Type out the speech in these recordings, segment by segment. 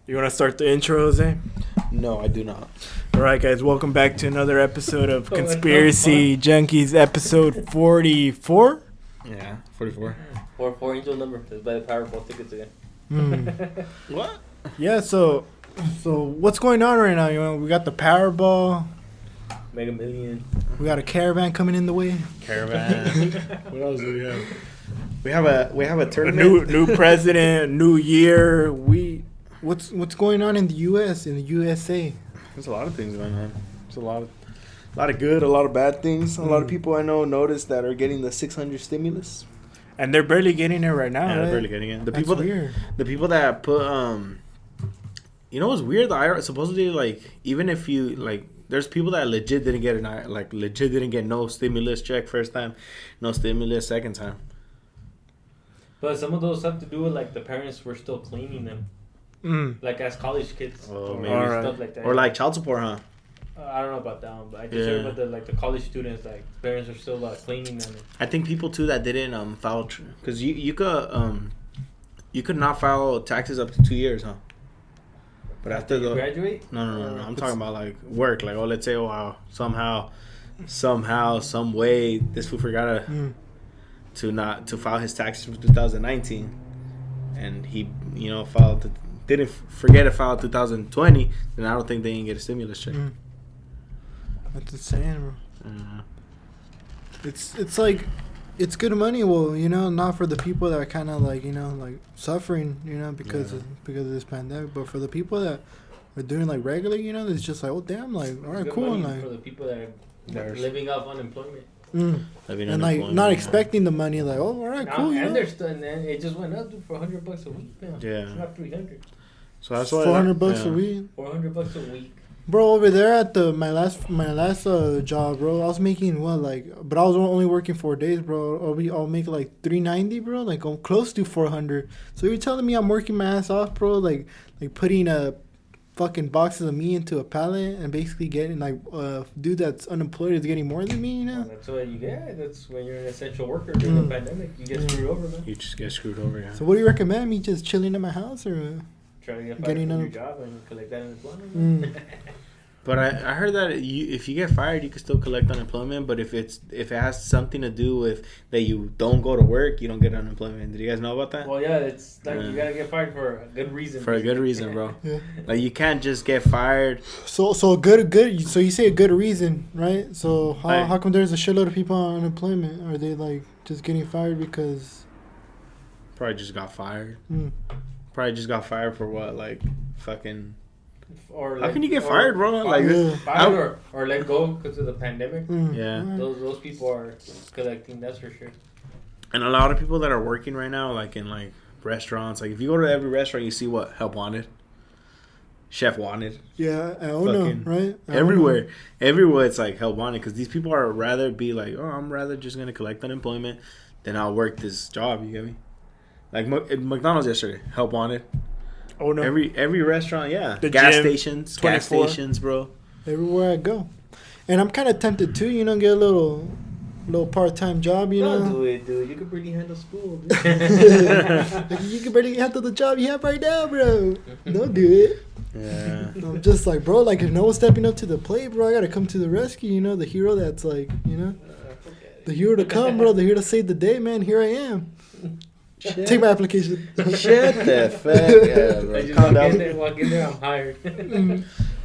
You want to start the intro, Jose? No, I do not. All right, guys. Welcome back to another episode of Conspiracy Junkies, episode 44. Yeah, 44. 4 angel number. Let's buy the Powerball tickets again. What? Yeah. So what's going on right now? You know, we got the Powerball. Mega Million. We got a caravan coming in the way. Caravan. What else do we have? We have a tournament. New president, new year. What's going on in the U.S. in the USA? There's a lot of things going on. There's a lot of good, a lot of bad things. A lot of people I know noticed that are getting the 600 stimulus, and they're barely getting it right now. Yeah, right? they're barely getting it. That's weird. The people that put you know what's weird? The IRS supposedly, like, even if you like, there's people that legit didn't get legit didn't get no stimulus check first time, no stimulus second time. But some of those have to do with like the parents were still cleaning them. Like as college kids, or maybe stuff like that. Or like child support, huh? I don't know about that one, but I just heard about the college students, like parents are still cleaning them. I think people too that didn't file, because you could not file taxes up to 2 years, huh? But after you graduate? No. I'm talking about like work. Like, let's say, somehow, some way, this fool forgot to file his taxes for 2019, and he didn't forget to file 2020, then I don't think they can get a stimulus check. That's insane, bro. It's like, it's good money. Well, not for the people that are kind of like, suffering, because of this pandemic. But for the people that are doing like regular, it's just like, oh damn, like, all right, cool. And, like, for the people that are living off unemployment. And like not expecting the money, like, oh, all right, cool. And they're still, and then it just went up for $100 a week now. Yeah, it's not 300. So that's why $400 a week. $400 a week. Bro, over there at my last job, bro, I was making but I was only working 4 days, bro. I'll make like $390, bro. Like, I'm close to $400. So you're telling me I'm working my ass off, bro? Like putting fucking boxes of meat into a pallet and basically getting dude that's unemployed is getting more than me, Well, that's what you get. That's when you're an essential worker during the pandemic. You get screwed over, man. You just get screwed over, yeah. So what do you recommend? Me just chilling at my house or try to get fired from your job and collect that unemployment? But I heard that if you get fired, you can still collect unemployment. But if it has something to do with that you don't go to work, you don't get unemployment. Did you guys know about that? Well, yeah, it's like you gotta get fired for a good reason. For a good reason, bro. Yeah. Like, you can't just get fired. So good. So you say a good reason, right? So how come there's a shitload of people on unemployment? Are they like just getting fired because? Probably just got fired. Probably just got fired for what, like, fucking. Or how can you get fired, bro? Fired or let go because of the pandemic. Yeah, those people are collecting. That's for sure. And a lot of people that are working right now, like in like restaurants, like if you go to every restaurant, you see what help wanted, chef wanted. Yeah, I don't know, right? Everywhere, it's like help wanted, because these people are rather be like, oh, I'm rather just gonna collect unemployment than I'll work this job. You get me? Like McDonald's yesterday, help wanted. Oh no! Every restaurant, yeah. The gas gym, stations, 24. gas stations, bro. Everywhere I go, and I'm kind of tempted too. Get a little part-time job. Don't do it, dude. You could barely handle school. You can barely handle the job you have right now, bro. Don't do it. Yeah. I'm just like, bro. Like, if no one's stepping up to the plate, bro, I gotta come to the rescue. The hero that's like, the hero to come, bro. The hero to save the day, man. Here I am. Take my application. Shut the fuck up, bro. I just walk in there, I'm hired.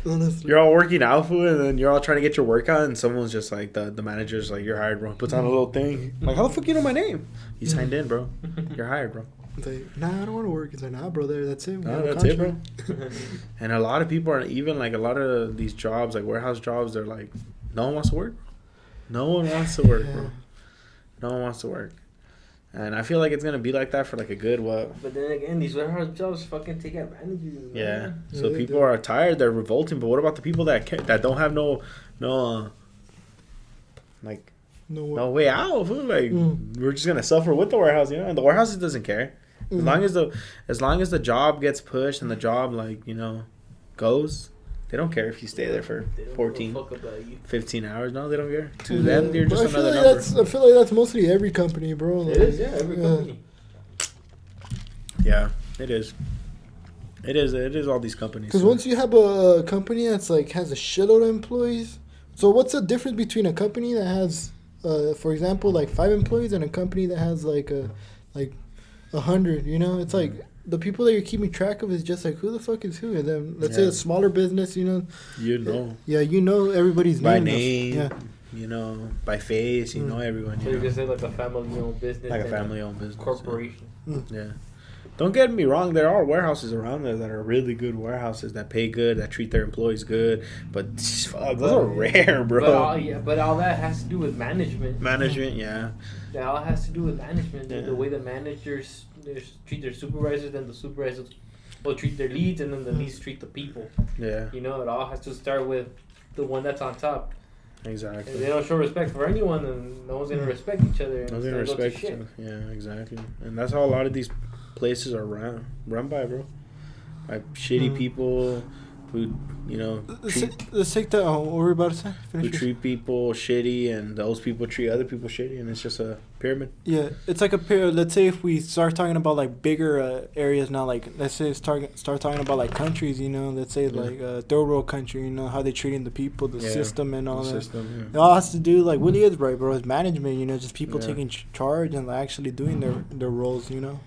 Honestly. You're all working out, food, and then you're all trying to get your workout, and someone's just like, the manager's like, you're hired, bro. Puts on a little thing. Like, how the fuck you know my name? You signed in, bro. You're hired, bro. It's like, nah, I don't want to work. It's like, nah, bro, that's it. No, that's it, bro. And a lot of people are, even like a lot of these jobs, like warehouse jobs, they're like, no one wants to work. No one wants to work, bro. No one wants to work. And I feel like it's gonna be like that for like a good what? But then again, these warehouse jobs fucking take advantage of you. Yeah. So people are tired. They're revolting. But what about the people that don't have no way out? Like, we're just gonna suffer with the warehouse, And the warehouse doesn't care as long as the job gets pushed and the job goes, they don't care if you stay there for They don't 14, give a fuck about you. 15 hours. No, they don't care. To them, you're But just I feel another like number. I feel like that's mostly every company, bro. It is, yeah, every company. Yeah, it is. It is all these companies. Because once you have a company that's like has a shitload of employees, so what's the difference between a company that has, for example, like 5 employees and a company that has like 100? You know, it's like the people that you're keeping track of is just like who the fuck is who, and then let's say a smaller business, you know. Yeah, you know everybody's by name. name. You know, by face, you know everyone. So You you know, can say like a family-owned business. like a and family-owned business. corporation. Yeah. Don't get me wrong. There are warehouses around there that are really good warehouses that pay good, that treat their employees good. But fuck, those are rare, bro. But all that has to do with management. Management, yeah. That all has to do with management. Yeah. The way the managers treat their supervisors, and the supervisors will treat their leads, and then the leads treat the people. Yeah, You know, it all has to start with the one that's on top. exactly. If they don't show respect for anyone, then no one's gonna respect each other. And No one's it's gonna gonna go to respect shit. each other. Yeah, exactly. And that's how a lot of these places are run by, bro. Like shitty people who, you know, Let's take that. What were we about to say? who Finish treat people shitty, and those people treat other people shitty, and it's just a pyramid. Yeah, it's like a pair. Let's say if we start talking about like bigger areas now, like let's say start talking about like countries, you know, let's say like third world country, you know, how they treating the people, the system, and all The that. system, It all has to do like Willie is right, bro. It's management, you know, just people Yeah. taking charge and like, actually doing their roles, you know,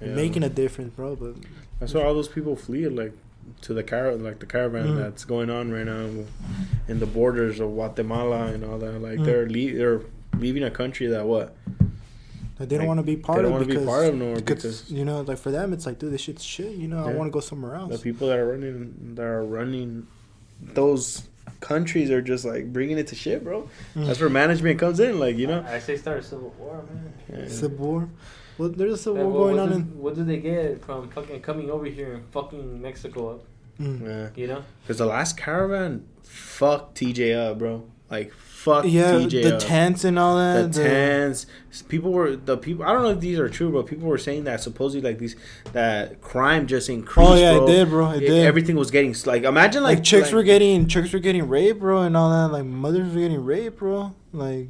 Yeah. making a difference, bro. But That's why all those people flee, like to the caravan that's going on right now in the borders of Guatemala and all that. Like they're leaving a country that what they don't want to be part they of. don't want to be part of no more because you know, like for them, it's like, dude, this shit's shit. You know, I Yeah. want to go somewhere else. the people that are running those countries are just like bringing it to shit, bro. That's where management comes in, like, you know. I say start a civil war, man. Yeah. Civil war. Well, there's a civil Like, war going on what did they get from fucking coming over here and fucking Mexico up? Yeah. You know? Because the last caravan fucked TJ up, bro. Like fucked yeah, TJ the up. tents and all that. The tents. I don't know if these are true, but people were saying that supposedly that crime just increased. Oh yeah, bro. it did, bro. It did. Everything was getting like, imagine Like chicks were getting raped, bro, and all that. Like mothers were getting raped, bro. Like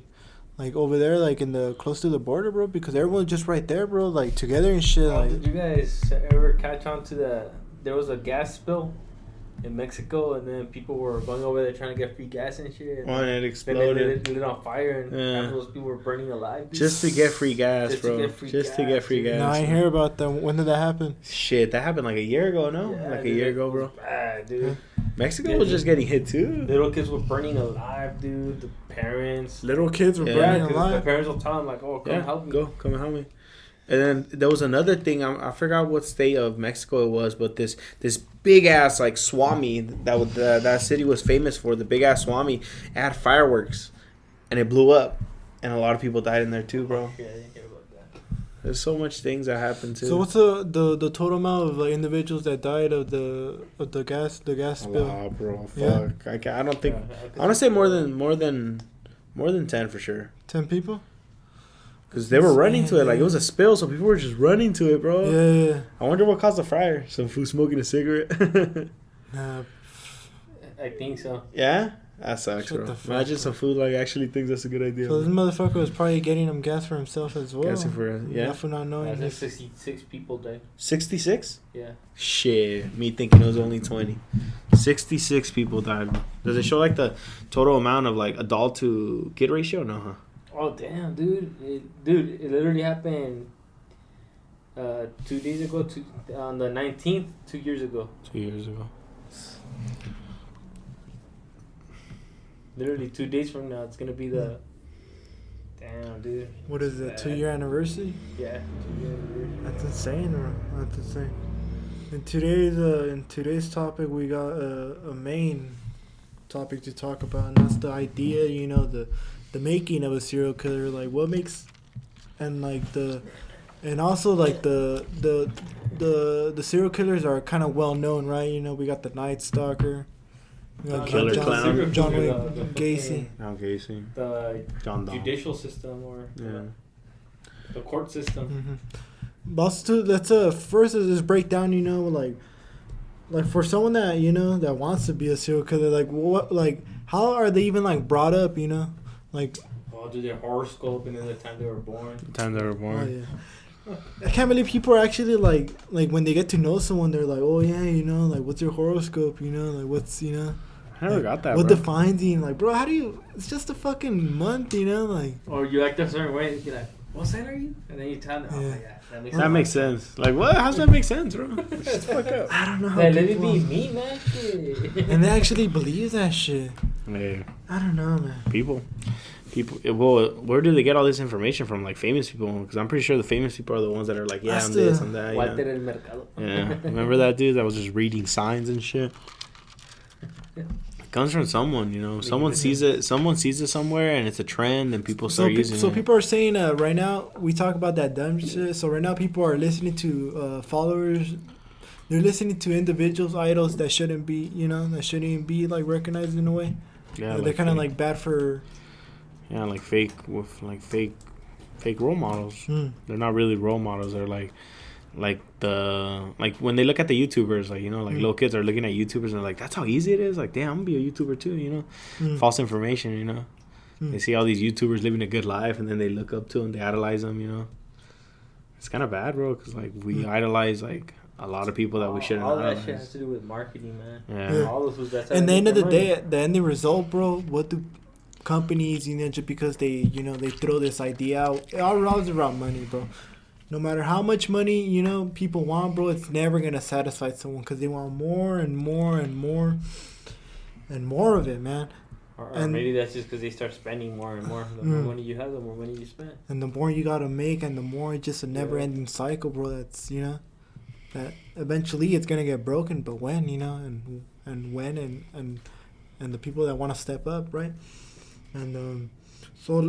over there, like in the close to the border, bro, because everyone's just right there, bro, like together and shit. Oh, Like, did you guys ever catch on to there was a gas spill in Mexico, and then people were going over there trying to get free gas and shit. And when it then they exploded lit on fire, and Yeah. half of those people were burning alive. Dude. just to get free gas, Just to bro. get free Just to gas, get free dude. gas. no, I ain't hear about that. When did that happen? Shit, that happened like a year ago, no? Yeah, like a dude, year it ago, bro. was bad, dude. Mexico Yeah, was dude. just getting hit too. Little kids were burning alive, dude. The parents. Little kids were Yeah, burning 'cause the alive. parents will tell them like, "Oh, come help me." Come and help me. And then there was another thing. I forgot what state of Mexico it was, but this big ass like Swami that city was famous for. The big ass Swami had fireworks, and it blew up, and a lot of people died in there too, bro. Yeah, I didn't hear about that. There's so much things that happened too. So what's the total amount of like individuals that died of the gas a spill? lot, bro? Yeah. Fuck. I don't think. Yeah, I want to say more than 10 for sure. 10 people? Because they were running to it like it was a spill, so people were just running to it, bro. Yeah. I wonder what caused the fire. Some fool smoking a cigarette. Nah. I think so. Yeah, that sucks, Shut bro. the fuck Imagine up. some food like actually thinks that's a good idea. So this motherfucker was probably getting him gas for himself as well. Guessing for Yeah, for not knowing. I think His, 66 people died. 66? Yeah. Shit, me thinking it was only 20. 66 people died. Does it show like the total amount of like adult to kid ratio? No, huh? Oh damn, dude! It literally happened 2 days ago. On the 19th, 2 years ago. 2 years ago. Literally 2 days from now, it's gonna be the. Damn, dude. what is it? 2-year anniversary? Yeah. 2 years. That's insane, bro. That's insane. In today's topic, we got a main topic to talk about, and that's the idea. You know, the making of a serial killer. Like, what makes, and like and also like the serial killers are kind of well known, right? You know, we got the Night Stalker. We got Killer Clown. John Wayne The Gacy. Now Gacy. The John Doe. judicial system or Yeah. the court system. But also, let's first just break down. You know, like like for someone that that wants to be a serial killer, like what, like how are they even like brought up? Like. Well, do their horoscope and then the time they were born. Oh, yeah. I can't believe people are actually like when they get to know someone, they're like, oh yeah, like what's your horoscope? Like what's I never got that. What bro. defines you? Like, bro, how do you? It's just a fucking month, like. Or you act a certain way, you're like, what sign are you? And then you tell them, oh my god, that makes sense. Like, what? How's that make sense, bro? Just fuck up. I don't know how. Let it be me, man. And they actually believe that shit. Yeah. I don't know, man. People. Well, where do they get all this information from? Like famous people? Because I'm pretty sure the famous people are the ones that are like, yeah, I'm this, I'm that. Walter el Mercado. Yeah. Remember that dude that was just reading signs and shit? It comes from someone, Someone sees it somewhere, and it's a trend, and people start using it. So people are saying right now, we talk about that dumb shit. So right now, people are listening to followers. They're listening to individuals, idols that shouldn't be, that shouldn't even be like recognized in a way. Yeah, they're kind of like bad for. Yeah, like fake role models. They're not really role models. They're like when they look at the YouTubers, like little kids are looking at YouTubers and they're like, that's how easy it is. Like, damn, I'm gonna be a YouTuber too. False information. They see all these YouTubers living a good life, and then they look up to them, they idolize them. It's kind of bad, bro, because like we idolize like a lot of people that we shouldn't. All idolize. that shit has to do with marketing, man. Yeah. All those that's. And the end of the day, at the end result, bro, what do companies, just because they, they throw this idea out, it all revolves around money, bro. No matter how much money, people want, bro, it's never going to satisfy someone because they want more and more and more and more of it, man. Or maybe that's just because they start spending more and more. The more money you have, the more money you spend. And the more you got to make, and the more it's just a never-ending cycle, bro, that's, that eventually it's going to get broken, but when, and when, and the people that want to step up, right? And so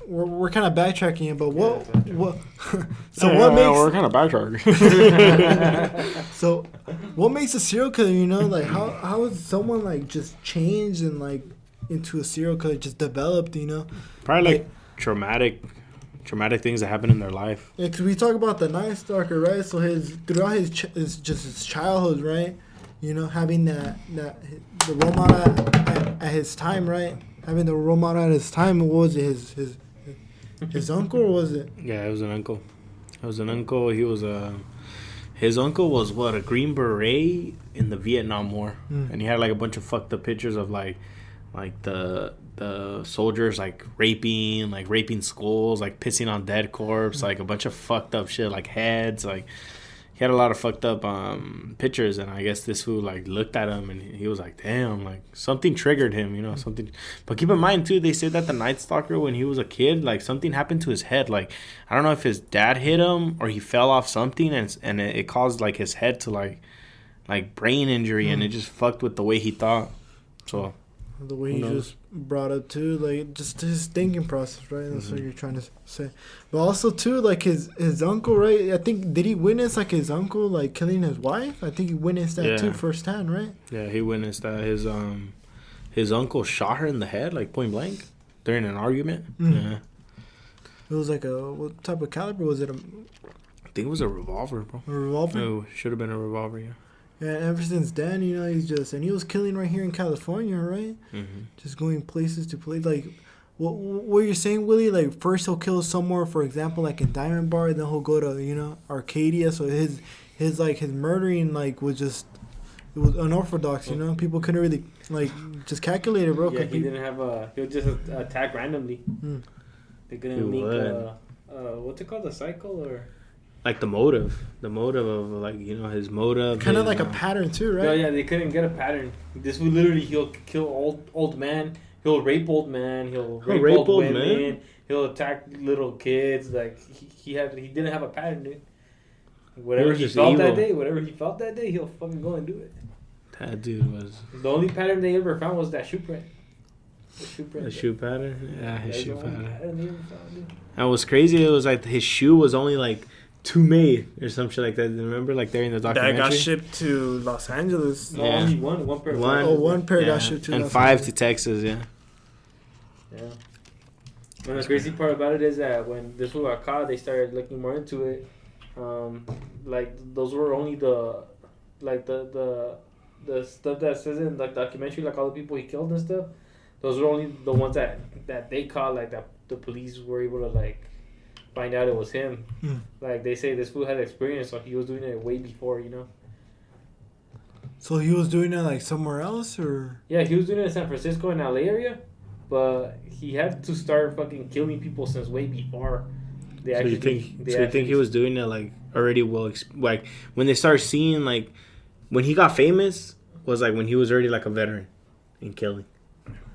we're kind of backtracking, but what we're kind of backtracking. So what makes a serial killer, like how is someone like just changed and like into a serial killer, just developed, Probably like traumatic things that happen in their life. Yeah, because we talk about the Night Stalker, right? So throughout his childhood, right? Having the role model at his time, right? Having the role model at his time, what was it? His uncle, or was it? Yeah, it was an uncle. He was his uncle was a Green Beret in the Vietnam War, and he had like a bunch of fucked up pictures of like the soldiers like raping skulls, like pissing on dead corpse, like a bunch of fucked up shit, like heads, like. He had a lot of fucked up pictures, and I guess this fool like looked at him and he was like, damn, like something triggered him, something. But keep in mind too, they said that the Night Stalker, when he was a kid, like something happened to his head. Like I don't know if his dad hit him or he fell off something, and it caused like his head to like brain injury, and it just fucked with the way he thought. So the way he just brought up too, like just his thinking process, right? That's what you're trying to say. But also too, like his uncle, right? I think, did he witness like his uncle like killing his wife? I think he witnessed that too firsthand, right? Yeah, he witnessed that. His uncle shot her in the head, like point blank, during an argument. Yeah. It was like what type of caliber was it? I think it was a revolver, bro. A revolver? No, should have been a revolver, yeah. Yeah, ever since then, and he was killing right here in California, right? Mm-hmm. Just going places to play. Like, what you're saying, Willie? Like, first he'll kill somewhere, for example, like in Diamond Bar, then he'll go to, Arcadia. So his murdering, like, it was unorthodox, People couldn't really, like, just calculate it, bro. Yeah, he didn't have he'll just attack randomly. They couldn't link, what's it called, a cycle, or... Like the motive of like his motive. Kind of like a pattern too, right? Yeah, they couldn't get a pattern. This would literally, he'll kill old man, he'll rape old man, he'll rape old women, man. He'll attack little kids. Like he didn't have a pattern, dude. Whatever he felt that day, he'll fucking go and do it. That dude was. The only pattern they ever found was that shoe print. The shoe pattern? Yeah, his shoe pattern. And what's crazy, it was like his shoe was only like 2 made or some shit like that. Remember, like there in the documentary, that got shipped to Los Angeles. No, only one pair. One pair got shipped to and Los 5 Angeles. to Texas. Yeah. And the crazy part about it is that when this one got caught, they started looking more into it. Like those were only the the stuff that says in like documentary, like all the people he killed and stuff, those were only the ones that they caught, like that the police were able to like find out it was him. Like they say this fool had experience, so he was doing it way before, you know. So he was doing it like somewhere else, or Yeah, he was doing it in San Francisco and LA area, but he had to start fucking killing people since way before. They So you think he was doing it like already like when they started seeing like when he got famous was like when he was already like a veteran in killing.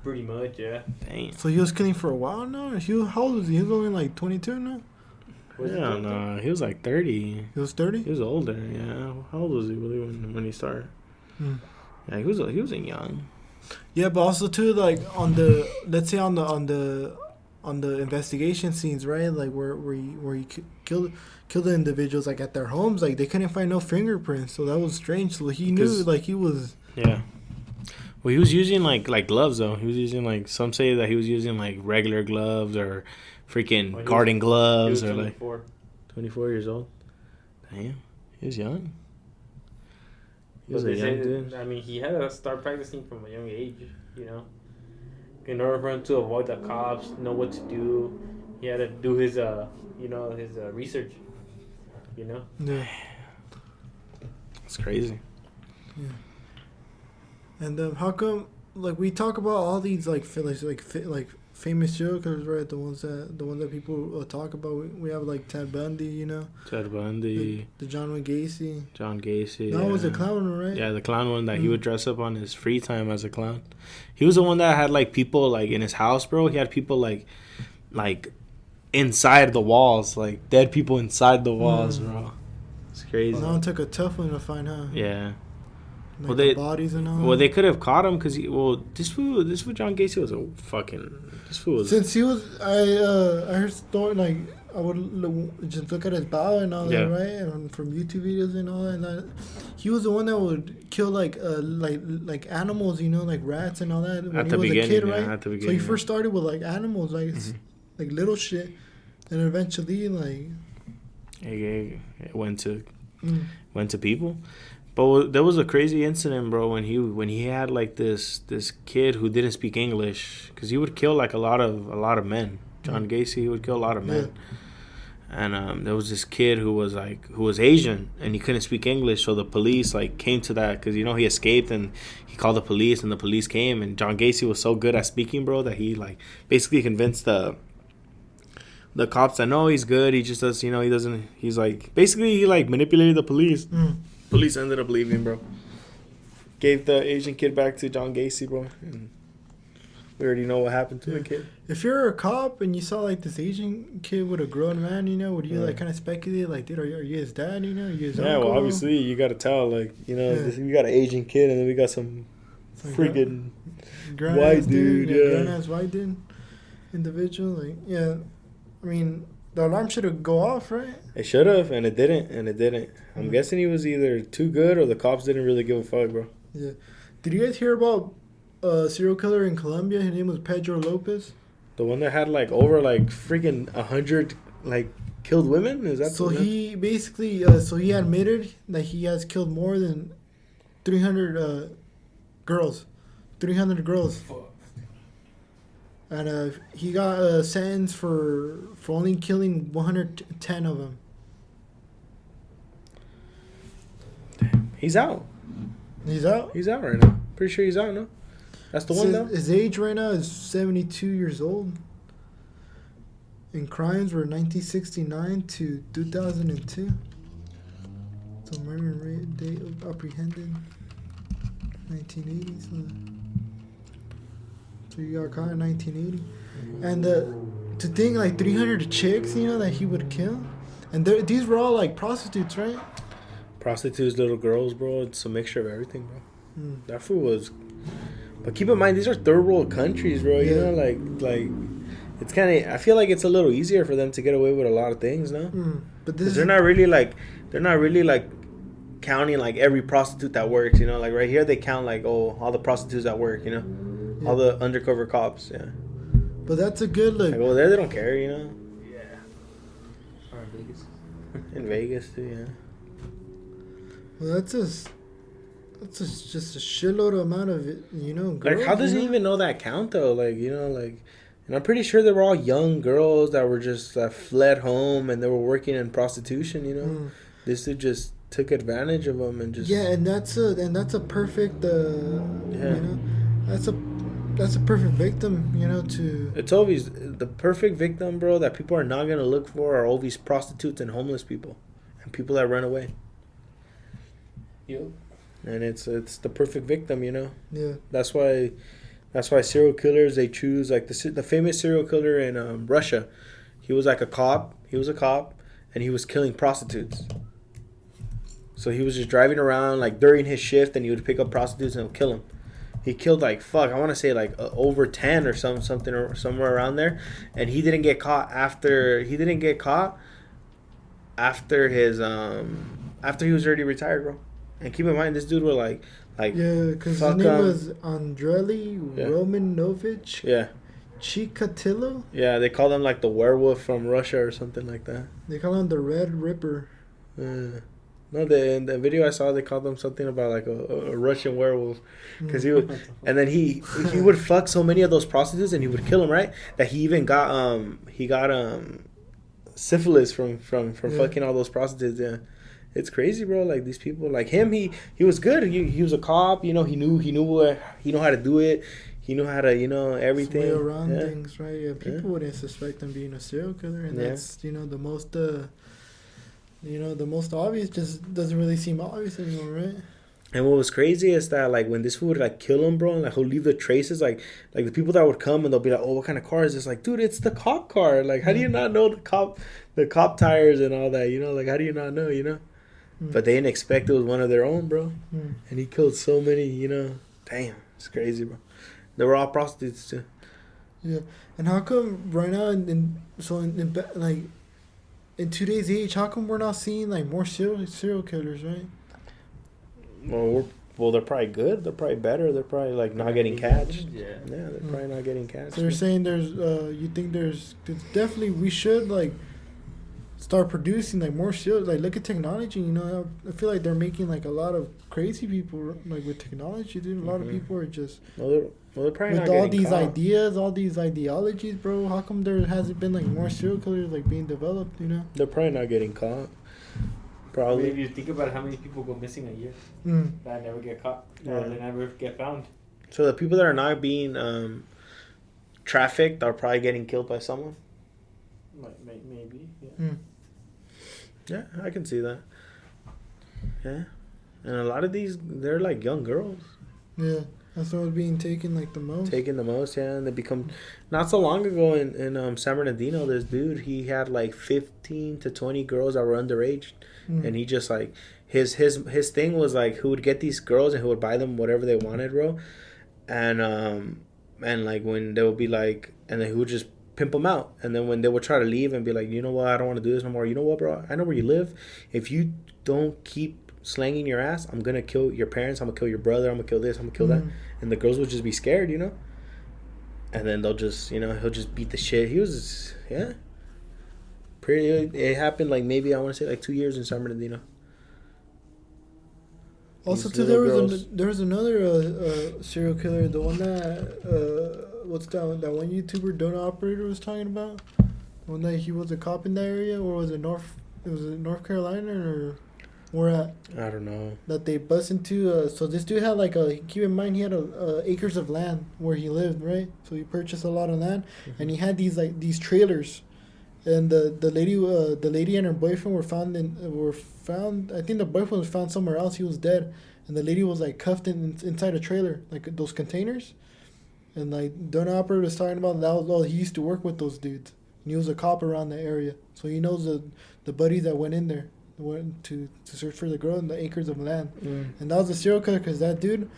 Pretty much, yeah. Dang. so he was killing for a while now. How old was he? He was only like 22 now. Yeah, no, he was like 30. He was 30. He was older. Yeah, how old was he really when he started? Yeah, he was young. Yeah, but also too, like on the let's say on the investigation scenes, right? Like where he killed the individuals like at their homes, like they couldn't find no fingerprints, so that was strange. So he knew like he was. Yeah. Well, he was using like gloves though. He was using like some say that he was using like regular gloves or freaking garden gloves or like 24 years old. Damn, he was young. He was a young dude. I mean, he had to start practicing from a young age, you know. In order for him to avoid the cops, know what to do, he had to do his research, you know. Yeah. It's crazy. Yeah. And how come like we talk about all these like famous jokers, right? The ones that people talk about. We have like Ted Bundy, you know. Ted Bundy. The John Gacy. That was a clown, right? Yeah, the clown one that he would dress up on his free time as a clown. He was the one that had like people like in his house, bro. He had people like inside the walls, like dead people inside the walls, bro. It's crazy. Well, that one took a tough one to find, huh? Yeah. Like the bodies and all. Well, they could have caught him because this fool John Gacy was a fucking. This fool was. Since he was, I heard story like I would just look at his bio and all that, right? And from YouTube videos and all that. And that, he was the one that would kill like animals, you know, like rats and all that. When At he the was beginning, a kid, right? At the beginning. So he first started with like animals, like like little shit, and eventually like. It went to people. But there was a crazy incident, bro, when he had like this kid who didn't speak English, because he would kill like a lot of men. John Gacy, he would kill a lot of men. And there was this kid who was Asian and he couldn't speak English, so the police like came to that because he escaped and he called the police and the police came, and John Gacy was so good at speaking, bro, that he like basically convinced the cops that no, he's good, he just does, he doesn't, he's like basically he like manipulated the police. Police ended up leaving, bro. Gave the Asian kid back to John Gacy, bro. And we already know what happened to the kid. If you're a cop and you saw like this Asian kid with a grown man, would you like kind of speculate, like, dude, are you his dad? Are you his uncle? Well, obviously you got to tell, like, we got an Asian kid and then we got some freaking white dude, grown-ass white dude, individual, like, yeah. I mean, the alarm should have go off, right? It should have, and it didn't. I'm guessing he was either too good or the cops didn't really give a fuck, bro. Yeah. Did you guys hear about a serial killer in Colombia? His name was Pedro Lopez. The one that had like over like freaking 100 like killed women? Is that so? He basically he admitted that he has killed more than 300 girls. 300 girls. And he got sentenced for only killing 110 of them. He's out. He's out? He's out right now. Pretty sure he's out, no? That's the one, though? His age right now is 72 years old. And crimes were 1969 to 2002. So murder rate, date of apprehended, 1980. So you got caught in 1980. And to think like 300 chicks, that he would kill. And these were all like prostitutes, right? Prostitutes, little girls, bro. It's a mixture of everything, bro. That fool was... But keep in mind, these are third world countries, bro. You know, like it's kind of... I feel like it's a little easier for them to get away with a lot of things, no? But they're not really like counting like every prostitute that works, Like right here, they count like, all the prostitutes that work, all the undercover cops, But that's a good look. Like over there, they don't care, Yeah. Or in Vegas. In Vegas too, Well, That's just a shitload amount of it, you know. Girls, Like, how does he even know that count though? Like, you know, like, and I'm pretty sure they were all young girls that were just fled home and they were working in prostitution. You know, this dude just took advantage of them and just and that's a perfect you know, that's a perfect victim, you know. To It's always the perfect victim, bro. That people are not gonna look for are always prostitutes and homeless people, and people that run away. Yep. And it's the perfect victim, you know. Yeah. That's why serial killers, they choose like the famous serial killer in Russia. He was like a cop. He was a cop, and he was killing prostitutes. So he was just driving around like during his shift, and he would pick up prostitutes and kill them. He killed like I want to say like over 10 or something or somewhere around there, and he didn't get caught after his after he was already retired, bro. And keep in mind, this dude was like yeah, because his name was Andrei Romanovich. Yeah. Chikatilo. Yeah, they call him like the werewolf from Russia or something like that. They call him the Red Ripper. No, in the video I saw, they called him something about like a Russian werewolf, because he would, and then he would fuck so many of those prostitutes and he would kill them, right? That he even got syphilis from fucking all those prostitutes. Yeah. It's crazy, bro. Like these people, like him, he was good. He was a cop, you know. He knew how to do it. He knew how to, you know, everything. Way around things, right? Yeah, people wouldn't suspect him being a serial killer, and that's, you know, the most obvious. Just doesn't really seem obvious anymore, right? And what was crazy is that like when this fool would like kill him, bro, and like he'll leave the traces, like the people that would come and they'll be like, oh, what kind of car is this? Like, dude, it's the cop car. Like, how do you not know the cop tires and all that? You know, like how do you not know? You know. But they didn't expect it was one of their own, bro. And he killed so many, you know. Damn, it's crazy, bro. They were all prostitutes, too. Yeah. And how come right now, in today's age, how come we're not seeing, like, more serial killers, right? Well, they're probably good. They're probably better. They're probably, like, not getting catched. Yeah. Yeah, they're probably not getting catched. So you're saying you think definitely we should, like, start producing like more shows. Like, look at technology, you know. I feel like they're making like a lot of crazy people like with technology, dude. A lot of people are just they're probably with not all these caught. ideas, all these ideologies, bro. How come there hasn't been like more serial killers like being developed, you know? They're probably not getting caught. Probably. Maybe you think about how many people go missing a year that never get caught or they never get found. So the people that are not being trafficked are probably getting killed by someone. Maybe. Yeah. Yeah, I can see that. Yeah. And a lot of these, they're like young girls. Yeah. That's what's being taken like the most. Yeah. And they become... Not so long ago in San Bernardino, this dude, he had like 15 to 20 girls that were underage. And he just like... His thing was like, who would get these girls and who would buy them whatever they wanted, bro. And like when they would be like... And then he would just pimp them out. And then when they would try to leave and be like, you know what, I don't want to do this no more. You know what, bro? I know where you live. If you don't keep slanging your ass, I'm going to kill your parents. I'm going to kill your brother. I'm going to kill this. I'm going to kill that. And the girls would just be scared, you know? And then they'll just, you know, he'll just beat the shit. He was, yeah. It happened like maybe, I want to say like 2 years in San Bernardino. Also, too, there was another serial killer, the one that what's that one YouTuber donut operator was talking about? The one that he was a cop in that area, or was it North Carolina or where at? I don't know. That they bust into. So this dude had keep in mind he had acres of land where he lived, right? So he purchased a lot of land, and he had these trailers, and the lady and her boyfriend were found. I think the boyfriend was found somewhere else. He was dead, and the lady was like cuffed inside a trailer, like those containers. And like donut operator was talking about he used to work with those dudes, and he was a cop around the area, so he knows the buddies that went in there, went to search for the girl in the acres of land. And that was a serial killer, because that dude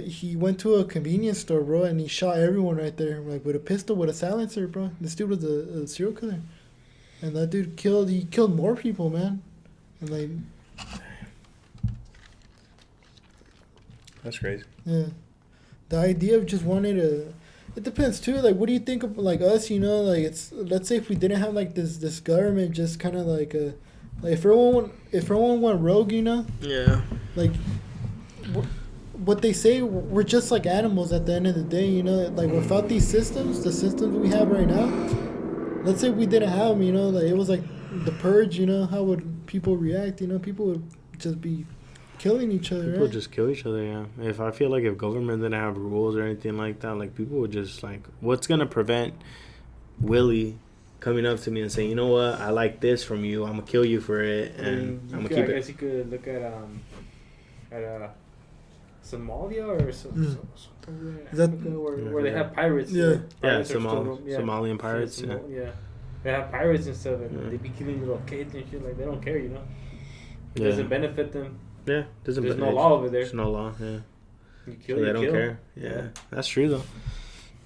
he went to a convenience store, bro, and he shot everyone right there, like with a pistol, with a silencer, bro. This dude was a serial killer. And that dude killed more people, man. And like, that's crazy. Yeah, the idea of just wanting to. It depends too. Like, what do you think of like us? You know, like let's say if we didn't have like this government, just kind of like if everyone went rogue, you know. Yeah. like what they say, we're just like animals at the end of the day, you know. Like without these systems, the systems we have right now, let's say we didn't have them, you know, like it was like the purge, you know, how would people react? You know, people would just be killing each other. People right? just kill each other, yeah. If I feel like if government didn't have rules or anything like that, like people would just like, what's gonna prevent Willie coming up to me and saying, you know what, I like this from you, I'm gonna kill you for it, and I'm gonna keep I it. guess you could look at Somalia or where they have pirates. Yeah. Pirates are still- Somalian pirates. Yeah. They have pirates and stuff, and Yeah. they be killing little kids and shit. Like they don't care, you know. It Yeah. doesn't benefit them. Yeah, There's no law over there. There's no law. Yeah, You kill, so they you don't kill. care. Yeah, that's true though.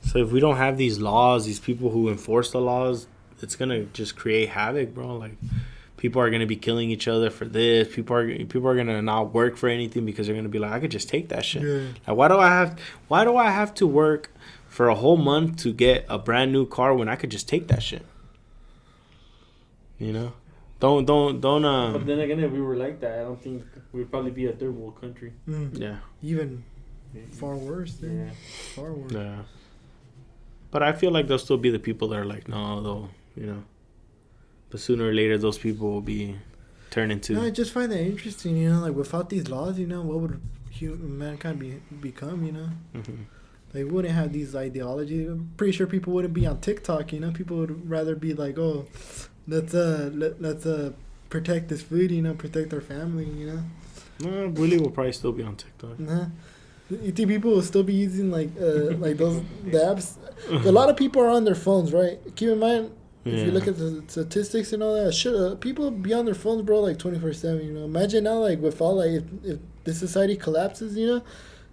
So if we don't have these laws, these people who enforce the laws, it's gonna just create havoc, bro. Like people are gonna be killing each other for this. People are gonna not work for anything because they're gonna be like, I could just take that shit. Yeah. Like, why do I have to work for a whole month to get a brand new car when I could just take that shit? You know, don't. But then again, if we were like that, I don't think we'd probably be a third world country. Yeah. Even far worse. Dude. Yeah. Far worse. Yeah. But I feel like there'll still be the people that are like, no, though, you know. But sooner or later, those people will be turned into. No, I just find that interesting, you know, like without these laws, you know, what would mankind become, you know? Mm-hmm. They wouldn't have these ideologies. I'm pretty sure people wouldn't be on TikTok, you know? People would rather be like, oh, let's protect this food, you know, protect our family, you know? No, Willie will probably still be on TikTok. Nah. You think people will still be using like those the apps? A lot of people are on their phones, right? Keep in mind, if you look at the statistics and all that, shit, people be on their phones, bro, like 24/7. You know, imagine now, like with all like if the society collapses, you know,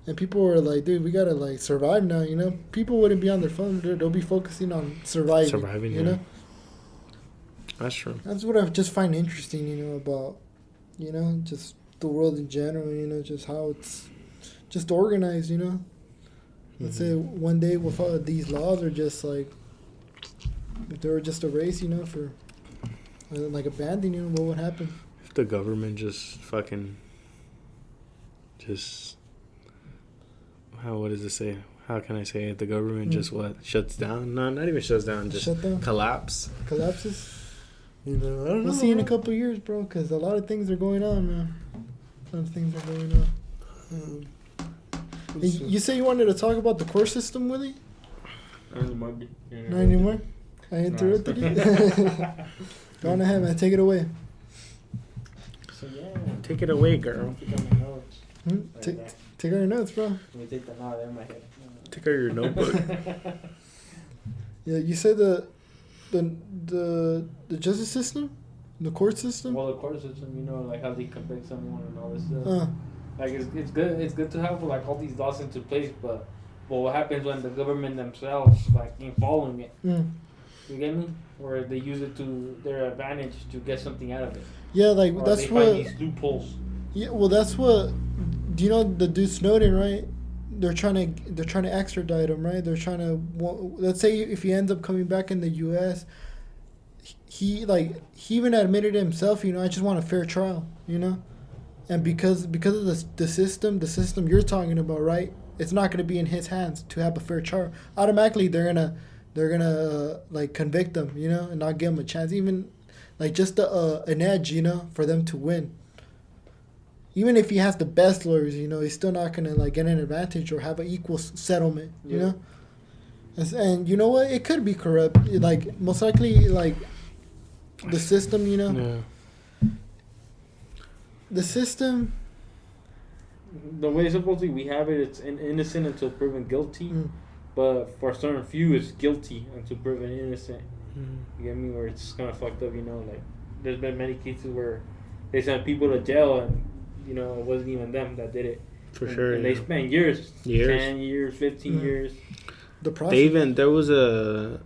and people were like, dude, we gotta like survive now. You know, people wouldn't be on their phones; they'll be focusing on surviving. Surviving, you yeah. know. That's true. That's what I just find interesting, you know, about, you know, just the world in general. You know, just how it's just organized, you know. Let's say one day without these laws, or just like if they were just erased, you know, for like abandoned, you know, what would happen? If the government just fucking just what does it say? How can I say it? The government just shuts down? No, not even shuts down. Just Shut down? collapse. Collapses. You know, I don't know. We'll see in a couple of years, bro, because a lot of things are going on, man. A lot of things are going on. Hey, you say you wanted to talk about the court system, Willie? Not anymore. Not anymore? I interrupted you? Go on ahead, man. Take it away. So yeah. Take it away, girl. Take out your notes, bro. Let me take them out of my head. Take out your notebook. Yeah, you said the justice system? The court system? Well, the court system, you know, like how they convict someone and all this stuff. Like it's good. It's good to have like all these laws into place, but what happens when the government themselves like ain't following it? You get me? Or they use it to their advantage to get something out of it. Yeah, like Or that's they what. find these loopholes. Yeah, well, that's what. Do you know the dude Snowden, right? They're trying to extradite him, right? They're trying to. Let's say if he ends up coming back in the U.S., he even admitted it himself. You know, I just want a fair trial. You know, and because of the system you're talking about, right? It's not going to be in his hands to have a fair trial. Automatically, they're gonna like convict him, you know, and not give him a chance, even like just an edge, you know, for them to win. Even if he has the best lawyers, you know, he's still not gonna like get an advantage or have an equal settlement, you know. And you know what? It could be corrupt. Like most likely, like the system, you know. Yeah. The system. The way supposedly we have it, it's innocent until proven guilty. But for a certain few, it's guilty until proven innocent. You get me? Where it's kind of fucked up, you know. Like there's been many cases where they sent people to jail and, you know, it wasn't even them that did it. For sure. And they spent years. 10 years, 15 years. The process. They even there was a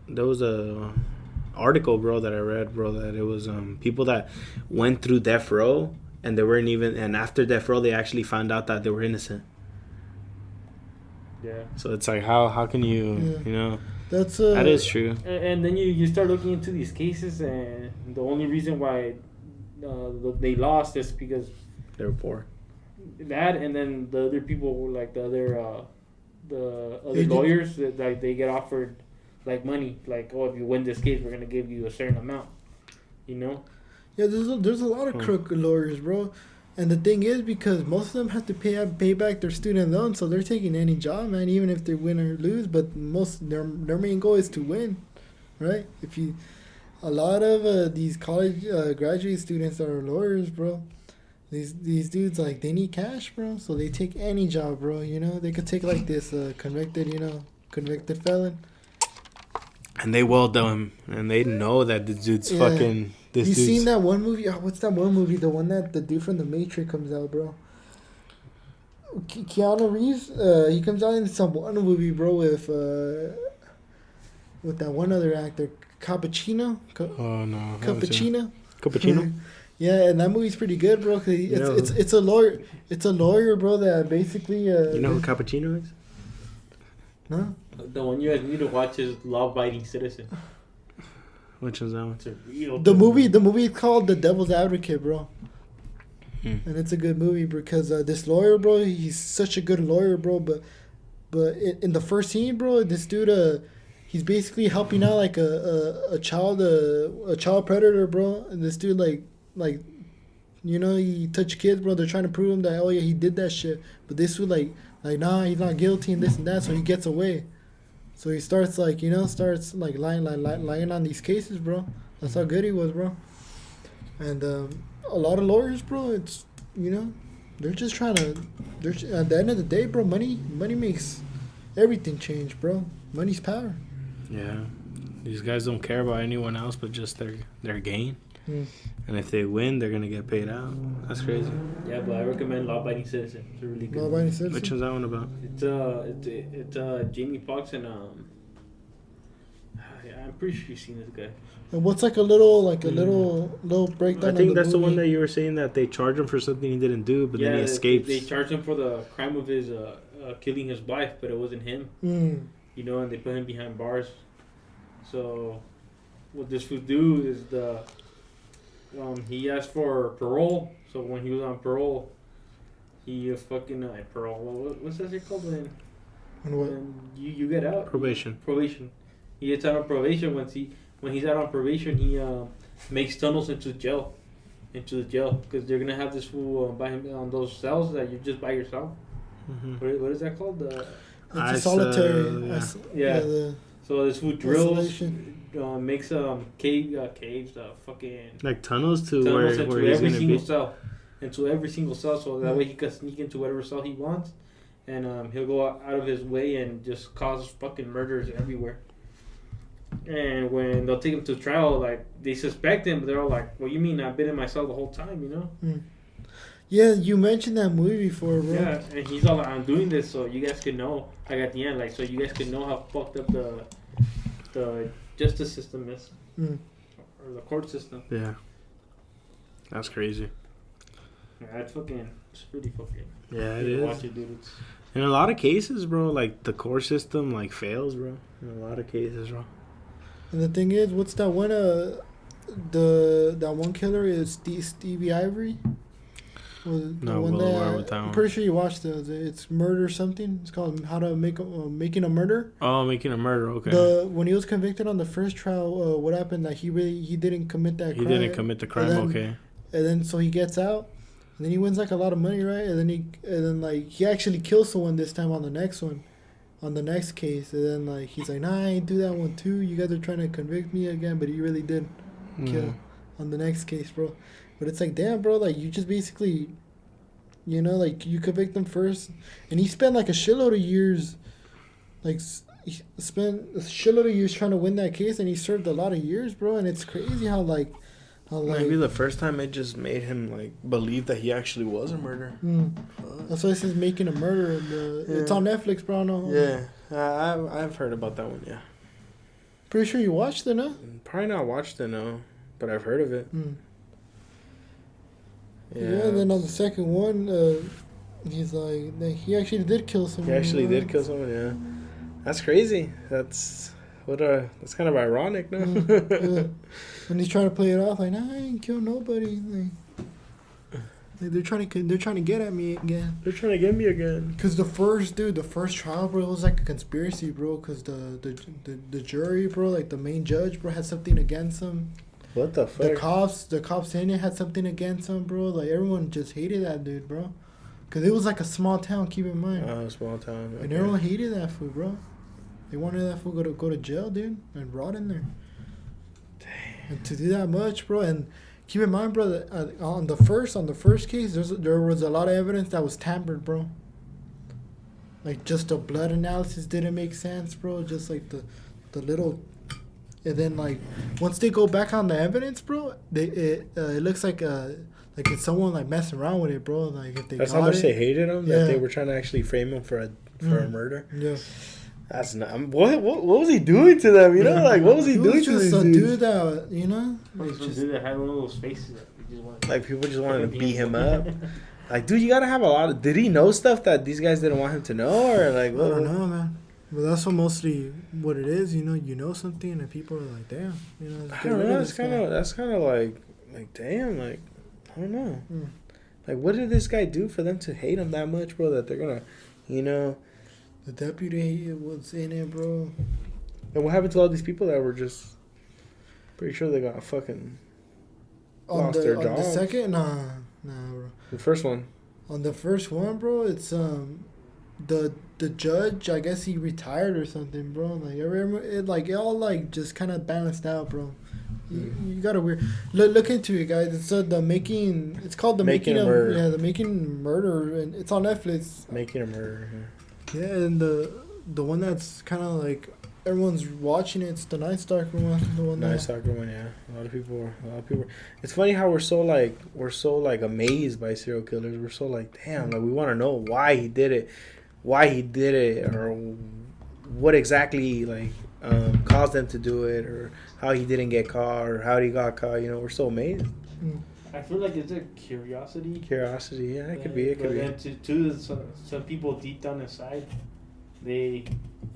article, bro, that I read, bro, that it was people that went through death row and they weren't even, and after death row they actually found out that they were innocent. Yeah. So it's like how can you you know, that's that is true. And then you start looking into these cases, and the only reason why they lost is because They were poor. that, and then the other people, like the other Agents? lawyers, that like they get offered like money, like, oh, if you win this case, we're gonna give you a certain amount, you know. Yeah, there's a lot of crooked lawyers, bro. And the thing is, because most of them have to pay back their student loans, so they're taking any job, man, even if they win or lose. But their main goal is to win, right? A lot of these college graduate students that are lawyers, bro. These dudes, like, they need cash, bro. So they take any job, bro. You know, they could take like this convicted felon. And they will do him, and they know that the dude's fucking. You seen that one movie? Oh, what's that one movie? The one that the dude from The Matrix comes out, bro. Keanu Reeves. He comes out in some one movie, bro, with that one other actor, Cappuccino. Oh no. Cappuccino. Yeah, and that movie's pretty good, bro. Cause it's a lawyer. It's a lawyer, bro. That basically. You know who Cappuccino is? No. The one you guys need to watch is Law-Abiding Citizen. Which is that one? It's a real The movie is called The Devil's Advocate, bro. And it's a good movie because this lawyer, bro, he's such a good lawyer, bro. But in the first scene, bro, this dude, he's basically helping out like a child predator, bro. And this dude like, you know, he touched kids, bro. They're trying to prove him that, oh yeah, he did that shit. But this dude like nah, he's not guilty and this and that, so he gets away. So he starts lying on these cases, bro. That's how good he was, bro. And a lot of lawyers, bro, it's, you know, they're just trying to. At the end of the day, bro, money makes everything change, bro. Money's power. yeah, these guys don't care about anyone else but just their gain. And if they win, they're gonna get paid out. That's crazy. Yeah, but I recommend Law-Abiding Citizen. It's a really good. Law-Abiding Citizen. Which one's that one about? It's Jamie Foxx and I'm pretty sure you've seen this guy. And what's like a little breakdown? I think that's the one that you were saying that they charge him for something he didn't do, but then he escapes. They charged him for the crime of his killing his wife, but it wasn't him. You know, and they put him behind bars. So what this would do is he asked for parole. So when he was on parole, he parole. What's that shit called when you get out? Probation. He gets out on probation. When he's out on probation, he makes tunnels into the jail, because they're gonna have this fool by him on those cells that you're just by yourself. Mm-hmm. What is that called? It's a solitary. So this fool drills, makes caves, like tunnels where into he's every gonna single be. cell, so that way he can sneak into whatever cell he wants, and he'll go out of his way and just cause fucking murders everywhere. And when they'll take him to trial, like, they suspect him, but they're all like, "Well, you mean I've been in my cell the whole time, you know?" Yeah, you mentioned that movie before, bro. Yeah, and he's all like, "I'm doing this so you guys can know." Like at the end, like, so you guys can know how fucked up the justice system is, or the court system. Yeah, that's crazy. Yeah, it's pretty fucking. Yeah, it is. Watch it, dude. In a lot of cases, bro, like the court system like fails, bro. In a lot of cases, bro. And the thing is, what's that one? That one killer is Stevie Ivory. No, well aware with that one. I'm pretty sure you watched it. It's Murder something. It's called How to Making a Murder. Oh, Making a Murder. Okay. When he was convicted on the first trial, what happened? That he didn't commit that crime. He didn't commit the crime. Okay. And then so he gets out, and then he wins like a lot of money, right? And then he actually kills someone this time on the next one. On the next case, and then like he's like, "Nah, I ain't do that one too. You guys are trying to convict me again," but he really did kill on the next case, bro. But it's like, damn, bro, like you just basically, you know, like you convict them first, and he spent like a shitload of years, he spent a shitload of years trying to win that case, and he served a lot of years, bro. And it's crazy how maybe the first time it just made him like believe that he actually was a murderer. That's why it says Making a Murder. It's on Netflix, bro. No. Yeah, I've heard about that one. Yeah. Pretty sure you watched it, no? Probably not watched it, no, but I've heard of it. Yeah. And then on the second one, he's like, he actually did kill someone. He actually did kill someone. Yeah. That's crazy. That's kind of ironic, no? Yeah. And he's trying to play it off like, nah, I ain't killed nobody. Like, Like they're trying to get at me again. They're trying to get me again. Cause the first trial, bro, it was like a conspiracy, bro. Cause the jury, bro, like the main judge, bro, had something against him. What the fuck? The cops in it had something against him, bro. Like everyone just hated that dude, bro. Cause it was like a small town. Keep in mind. Oh, small town. Okay. And everyone hated that fool, bro. They wanted that fool go to jail, dude, and rot in there. Damn. And to do that much, bro, and keep in mind, bro, that on the first case, there was a lot of evidence that was tampered, bro. Like just the blood analysis didn't make sense, bro. Just like the little, and then like once they go back on the evidence, bro, it looks like it's someone like messing around with it, bro. Like if they that's got how much it, they hated him. Yeah. That they were trying to actually frame him for a murder. Yeah. That's not. What was he doing to them? You know, like what was he doing to these dudes? Dude that, you know, Like some dude that had one of those faces that you just want. Like people just wanted to beat him up. Like, dude, you gotta have a lot of. Did he know stuff that these guys didn't want him to know, or like? I don't know, man. But that's mostly what it is, you know something, and people are like, damn, you know. I don't know. That's kind of like damn, like I don't know. Like, what did this guy do for them to hate him that much, bro? That they're gonna, you know. The deputy was in it, bro. And what happened to all these people that were just pretty sure they got fucking lost their jobs? On the second, nah, bro. The first one. On the first one, bro, it's the judge. I guess he retired or something, bro. Like it all like just kind of balanced out, bro. You got to weird. Look into it, guys. It's the making. It's called the making of murder. Yeah, the making murder, and it's on Netflix. Making a murder. Yeah, and the one that's kind of like everyone's watching it. It's the Night Stalker one. The one. Night Stalker one, yeah. A lot of people. It's funny how we're so like amazed by serial killers. We're so like, damn, like we want to know why he did it, or what exactly like caused them to do it, or how he didn't get caught, or how he got caught. You know, we're so amazed. I feel like it's a curiosity. Curiosity, yeah, it could be. It could be. Then to some people deep down inside, they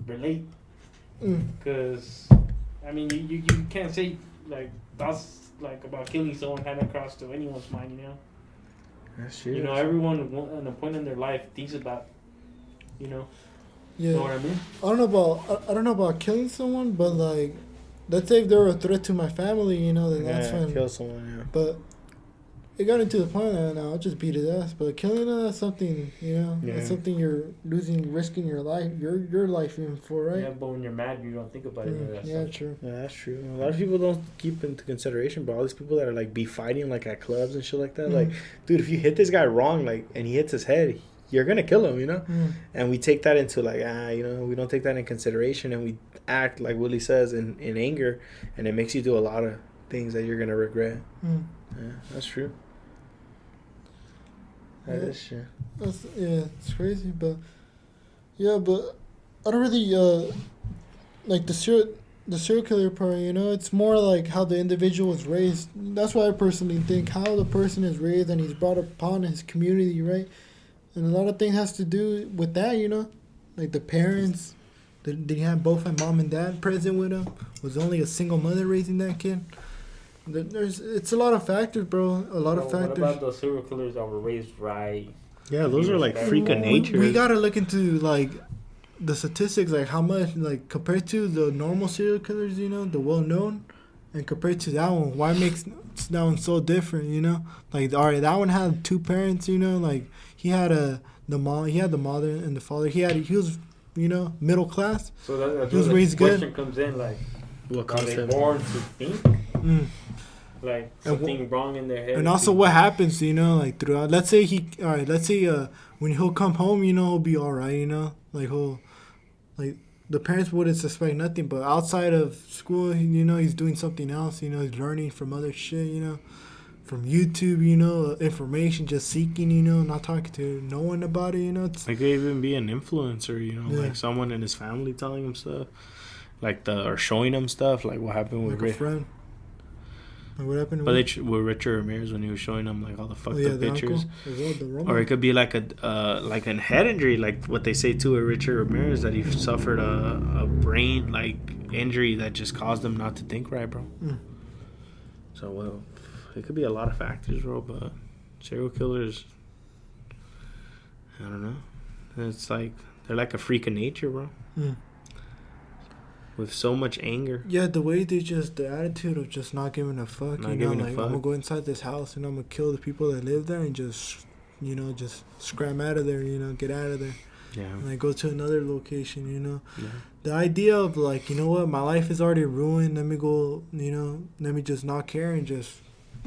relate. Because, I mean, you can't say, like, thoughts, like, about killing someone hadn't crossed to anyone's mind, you know? That's true. You know, everyone at a point in their life thinks about, you know? Yeah. You know what I mean? I don't know about killing someone, but, like, let's say if they're a threat to my family, you know, then that's fine. Kill someone, yeah. But it got into the point that now I'll just beat his ass. But killing them, that's something, you know, that's something you're risking your life, your life even for, right? Yeah, but when you're mad, you don't think about it. Yeah, true. Yeah, that's true. A lot of people don't keep into consideration, but all these people that are like be fighting like at clubs and shit like that, like, dude, if you hit this guy wrong, like, and he hits his head, you're gonna kill him, you know. And we take that into like, you know, we don't take that in consideration, and we act like Willie says in anger, and it makes you do a lot of things that you're gonna regret. Yeah, that's true. That is true. It's crazy, but I don't really like the serial killer part. You know, it's more like how the individual was raised. That's what I personally think. How the person is raised and he's brought upon his community, right? And a lot of things has to do with that. You know, like the parents. Did he have both my mom and dad present with him? Was only a single mother raising that kid? It's a lot of factors, bro. A lot of factors. What about those serial killers that were raised right? Yeah, those are like freak of nature. We gotta look into like the statistics, like how much, like compared to the normal serial killers, you know, the well known, and compared to that one, why makes that one so different, you know? Like, all right, that one had two parents, you know, like he had the mother and the father. He was, you know, middle class. So that's he was raised good. The question comes in, like, what are they born to think? Like something wrong in their head. And also what happens, you know, like throughout, let's say when he'll come home, you know, he'll be all right, you know, like the parents wouldn't suspect nothing, but outside of school, you know, he's doing something else, you know, he's learning from other shit, you know, from YouTube, you know, information, just seeking, you know, not talking to no one about it, you know. It could even be an influencer, you know, like someone in his family telling him stuff, like or showing him stuff, like what happened with a friend. What happened with Richard Ramirez when he was showing them like all the fucked up pictures, or it could be like a head injury, like what they say too with Richard Ramirez, that he suffered a brain like injury that just caused him not to think right, bro. So it could be a lot of factors, bro, but Serial killers, I don't know. It's like they're like a freak of nature, bro. With so much anger. Yeah, the way they just, the attitude of just not giving a fuck. Not you know, giving a like, fuck. I'm going to go inside this house and I'm going to kill the people that live there and just, you know, just scram out of there, you know, get out of there. Yeah. And I go to another location, you know. Yeah. The idea of, like, you know what, my life is already ruined. Let me go, you know, let me just not care and just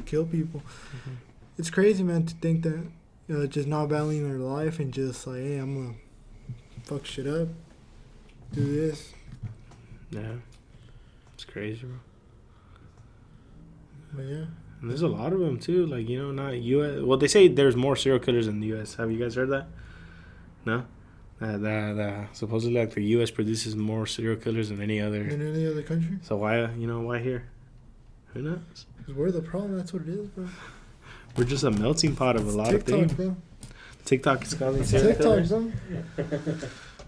kill people. Mm-hmm. It's crazy, man, to think that just not valuing their life and just like, hey, I'm going to fuck shit up, do this. Yeah. It's crazy, bro. But yeah. And there's a lot of them, too. Like, you know, not U.S. Well, they say there's more serial killers in the U.S. Have you guys heard that? No? Supposedly, like, the U.S. produces more serial killers than any other. In any other country? So why, why here? Who knows? Because we're the problem. That's what it is, bro. We're just a melting pot of a lot of things. Bro. TikTok is causing serial TikTok, killers. bro.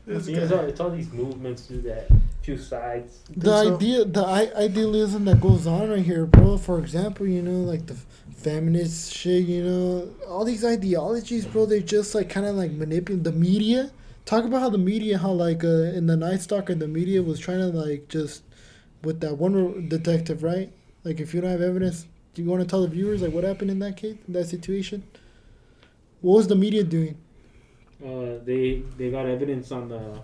It's all these movements do that. Two sides. The idealism that goes on right here, bro. For example, you know, like the feminist shit, you know, all these ideologies, bro. They just like kind of like manipulate the media. Talk about how the media, how like in the Night Stalker, the media was trying to like just with that one detective, right? Like if you don't have evidence, do you want to tell the viewers like what happened in that case, in that situation? What was the media doing? They got evidence on the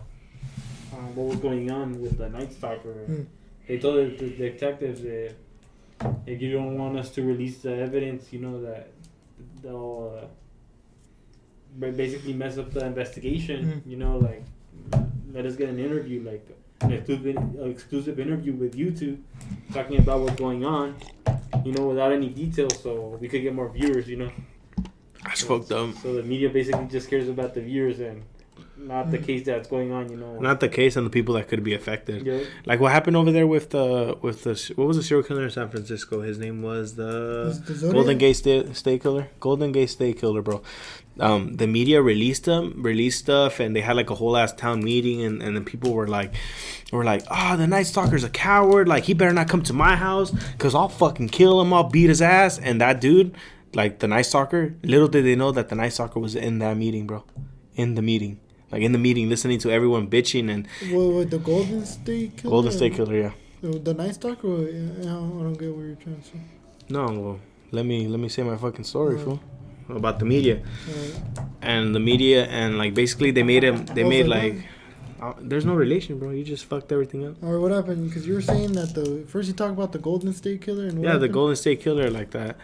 what was going on with the Night Stalker. They told the detectives that if you don't want us to release the evidence, you know that they'll basically mess up the investigation. You know, like let us get an interview, like an exclusive interview with YouTube, talking about what's going on. You know, without any details, so we could get more viewers. You know. That's fucked up. So the media basically just cares about the viewers and not the case that's going on, you know. Not the case and the people that could be affected. Yeah. Like what happened over there with the what was the serial killer in San Francisco? His name was the Golden Gate State Killer. Golden Gate State Killer, bro. The media released stuff, and they had like a whole ass town meeting, and then people were like, the Night Stalker's a coward. Like he better not come to my house, cause I'll fucking kill him. I'll beat his ass. And that dude. Like, the Night Stalker, little did they know that the Night Stalker was in that meeting, bro. In the meeting. Like, in the meeting, listening to everyone bitching and... What, the Golden State Killer? Golden State Killer, yeah. The Night Stalker? I don't get what you're trying to say. No, well, let me say my fucking story, fool. About the media. And the media, and, like, basically they made there's no relation, bro. You just fucked everything up. All right, what happened? Because you were saying that first you talk about the Golden State Killer and what happened? The Golden State Killer, like that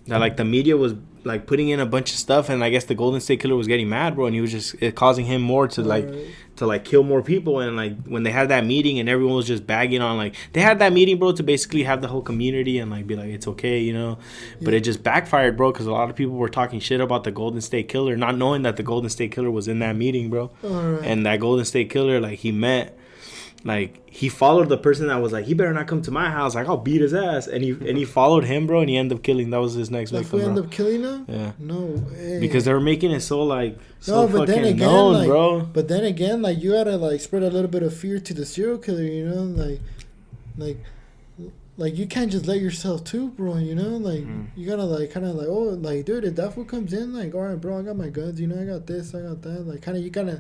like the media was like putting in a bunch of stuff, and I guess the Golden State Killer was getting mad, bro, and he was just causing him more to kill more people. And like when they had that meeting and everyone was just bagging on, like they had that meeting, bro, to basically have the whole community and like be like it's okay, you know. But it just backfired, bro, because a lot of people were talking shit about the Golden State Killer, not knowing that the Golden State Killer was in that meeting, bro. And that Golden State Killer, like he followed the person that was like, he better not come to my house, like I'll beat his ass, and he followed him, bro, and he ended up killing. That was his next victim. He ended up killing him? Yeah. No way. Because they were making it so like but then again, known, like, bro. But then again, like you gotta like spread a little bit of fear to the serial killer, you know, like you can't just let yourself too, bro, you know, like you gotta like kind of like, oh, like dude, if that fool comes in, like, all right, bro, I got my guns, you know, I got this, I got that, like you kind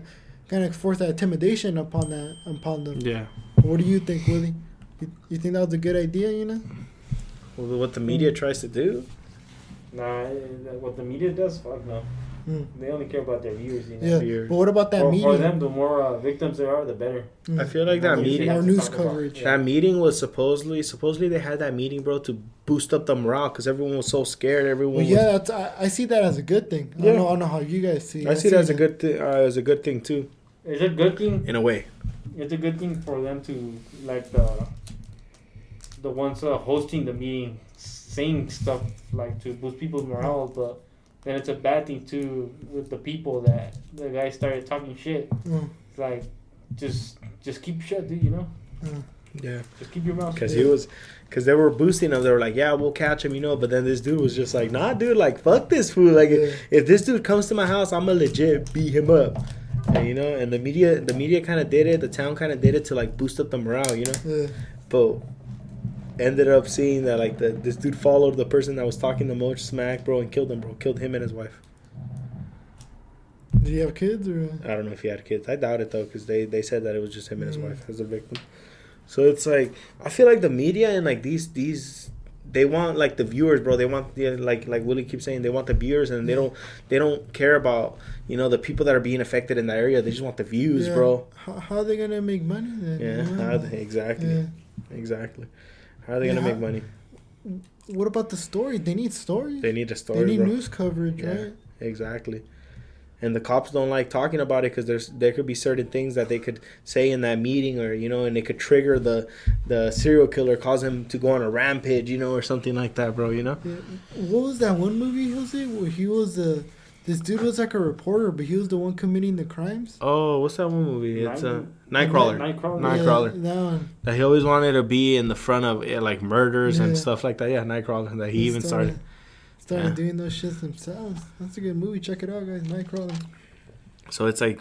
of force that intimidation upon them. Yeah. What do you think, Willie? You think that was a good idea, you know? Well, what the media tries to do? Nah, what the media does, fuck no. They only care about their viewers, you know. Yeah, but what about that meeting? For them, the more victims there are, the better. I feel like that meeting... More news coverage. That meeting was supposedly they had that meeting, bro, to boost up the morale because everyone was so scared. I see that as a good thing. I don't know how you guys see it. I see that as a good thing. As a good thing too. It's a good thing. In a way. It's a good thing for them to, like, the ones hosting the meeting saying stuff, like, to boost people's morale, but then it's a bad thing, too, with the people that the guy started talking shit. It's like, just keep shut, dude, you know? Yeah. Just keep your mouth shut. Because they were boosting him. They were like, yeah, we'll catch him, you know. But then this dude was just like, nah, dude, like, fuck this fool. Like, if this dude comes to my house, I'm going to legit beat him up. And, you know, and the media kind of did it. The town kind of did it to, like, boost up the morale, you know. But ended up seeing that like this dude followed the person that was talking the most smack, bro, and killed him, bro. Killed him and his wife. Did he have kids or? I don't know if he had kids. I doubt it though, because they said that it was just him and his wife as the victim. So it's like I feel like the media and like these they want like the viewers, bro. They want like Willie keeps saying, they want the viewers, and they don't care about the people that are being affected in that area. They just want the views, bro. How are they gonna make money then? Yeah, exactly. How are they gonna make money? What about the story? They need stories. They need a story. They need bro. news coverage, right? Exactly. And the cops don't like talking about it because there could be certain things that they could say in that meeting, or and it could trigger the serial killer, cause him to go on a rampage, or something like that, bro. Yeah. What was that one movie, Jose, where he was this dude was like a reporter, but he was the one committing the crimes? Oh, what's that one movie? It's Nightcrawler. Nightcrawler. Yeah, that one. That he always wanted to be in the front of like murders and stuff like that. Yeah, Nightcrawler. That he even started doing those shits themselves. That's a good movie. Check it out, guys. Nightcrawler. So it's like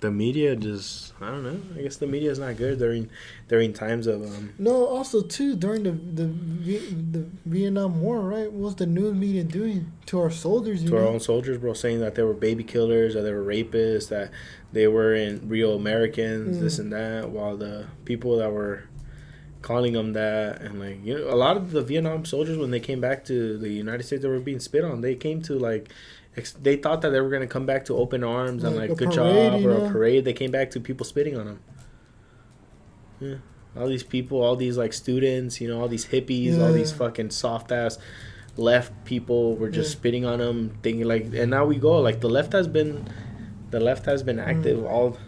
the media just, I don't know. I guess the media is not good during times of No, also too during the Vietnam War, right? What was the news media doing to our soldiers? Our own soldiers, bro, saying that they were baby killers, or they were rapists, that they weren't real Americans, this and that, while the people that were calling them that, and like a lot of the Vietnam soldiers, when they came back to the United States, they were being spit on. They came to like they thought that they were gonna come back to open arms and like good job or a parade. They came back to people spitting on them. Yeah, all these people, all these like students, all these hippies, all these fucking soft ass left people were just spitting on them, thinking like. And now we go like the left has been active all.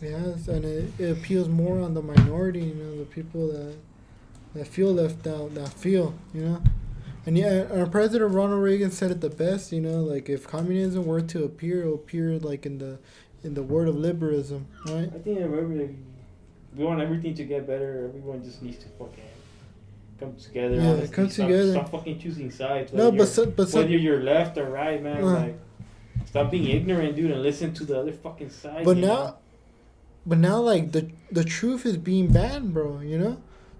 Yes, and it appeals more on the minority, the people that feel left out, that feel, And our President Ronald Reagan said it the best, like if communism were to appear, it will appear like in the word of liberalism, right? I think we want everything to get better. Everyone just needs to fucking come together. Yeah, honestly. Come together. Stop fucking choosing sides. No, but whether you're left or right, man, like stop being ignorant, dude, and listen to the other fucking side. But now, like, the truth is being banned, bro,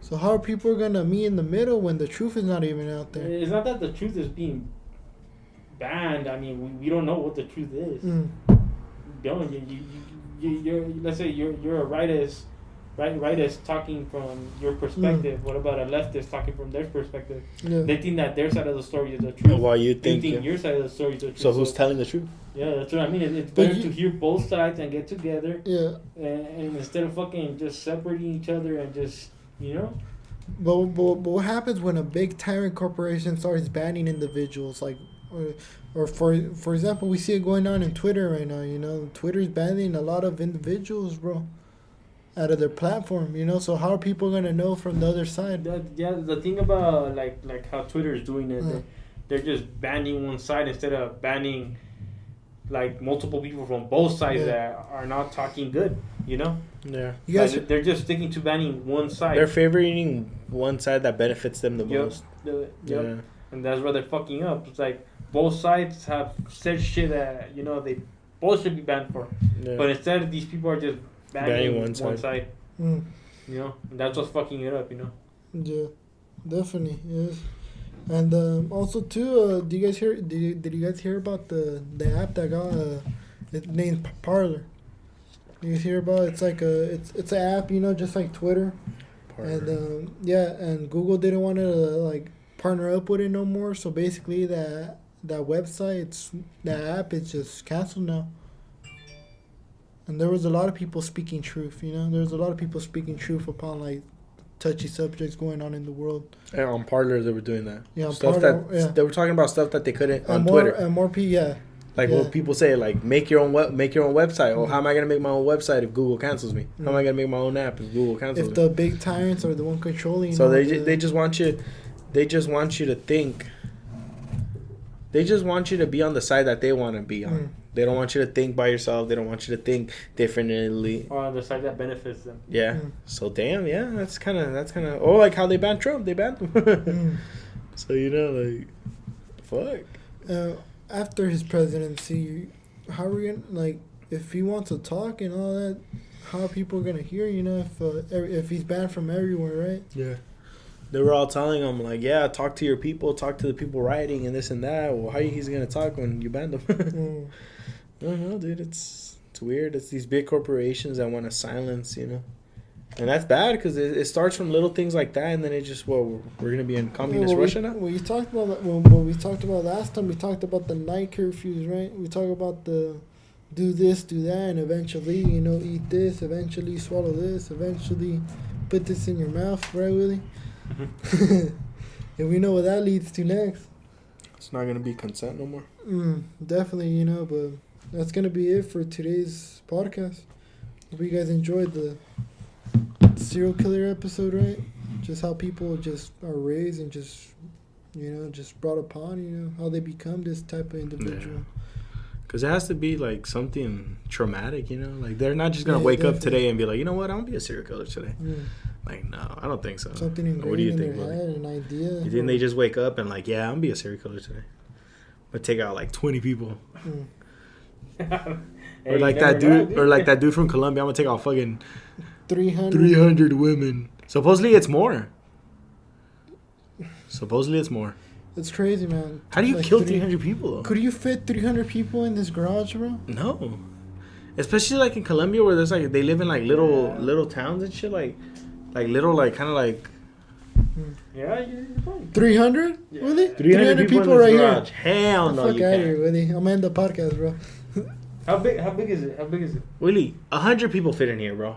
So how are people going to meet in the middle when the truth is not even out there? It's not that the truth is being banned. I mean, we don't know what the truth is. You're let's say you're a rightist talking from your perspective. What about a leftist talking from their perspective? Yeah. They think that their side of the story is the truth. Why you think your side of the story is the truth. So who's telling the truth? Yeah, that's what I mean. It's better to hear both sides and get together. Yeah. And instead of fucking just separating each other and just, But what happens when a big tyrant corporation starts banning individuals? Like, or for example, we see it going on in Twitter right now. Twitter's banning a lot of individuals, bro, out of their platform. So how are people gonna know from the other side? The thing about like how Twitter is doing it, they're just banning one side instead of banning like multiple people from both sides that are not talking good. Yeah. You guys, they're just sticking to banning one side. They're favoring one side that benefits them the most. Yeah. And that's where they're fucking up. It's like both sides have said shit that they both should be banned for. Yeah. But instead, these people are just banning one side. And that's what's fucking it up. Yeah, definitely. Yes. And also too, did you guys hear about the app that got it's named Parler? Did you guys hear about it? It's like it's an app, just like Twitter. Parler. And and Google didn't want to like partner up with it no more. So basically, that website, that app is just canceled now. And there was a lot of people speaking truth. There was a lot of people speaking truth upon like touchy subjects going on in the world. Yeah, on Parler they were doing that. Yeah, on stuff Parler, they were talking about stuff that they couldn't on more, Twitter. And more people, Like what people say, like make your own website. Well, how am I gonna make my own website if Google cancels me? How am I gonna make my own app if Google cancels me? If the big tyrants are the one controlling. So they just want you to think. They just want you to be on the side that they want to be on. They don't want you to think by yourself. They don't want you to think differently. Or on the side that benefits them. Yeah. So damn, yeah, that's kind of. Oh, like how they banned Trump. They banned him. So like, fuck. After his presidency, how are we gonna like if he wants to talk and all that? How are people gonna hear? If he's banned from everywhere, right? Yeah. They were all telling him, like, yeah, talk to your people, talk to the people rioting and this and that. Well, how he's going to talk when you banned them? I don't know, dude. It's weird. It's these big corporations that want to silence, you know. And that's bad because it starts from little things like that, and then it just, we're going to be in communist Russia now? We talked about what we talked about last time. We talked about the night curfews, right? We talked about the do this, do that, and eventually, you know, eat this, eventually swallow this, eventually put this in your mouth, right, Willie? And we know what that leads to next. It's not going to be consent no more. Definitely, you know, but that's going to be it for today's podcast. Hope you guys enjoyed the serial killer episode, right? Just how people just are raised and just, you know, just brought upon, you know, how they become this type of individual. Because it has to be, like, something traumatic, you know? Like, they're not just going to wake up today and be like, you know what, I'm going to be a serial killer today. Like, no, I don't think so. Something ingrained in their head, an idea. You think they just wake up and, like, yeah, I'm going to be a serial killer today? But take out, like, 20 people. Or like that dude, or like that dude from Colombia, I'm going to take out fucking 300 women. Supposedly it's more. It's crazy, man. How do you kill 300 people, though? Could you fit 300 people in this garage, bro? No. Especially, like, in Colombia where there's, like, they live in, like, little towns and shit. Like little, like, kind of, like... Yeah, you're fine. 300? Yeah. Really? 300 people right here. Hell no, you can't. Here, Willie. I'm end the podcast, bro. How big is it? Willie, 100 people fit in here, bro.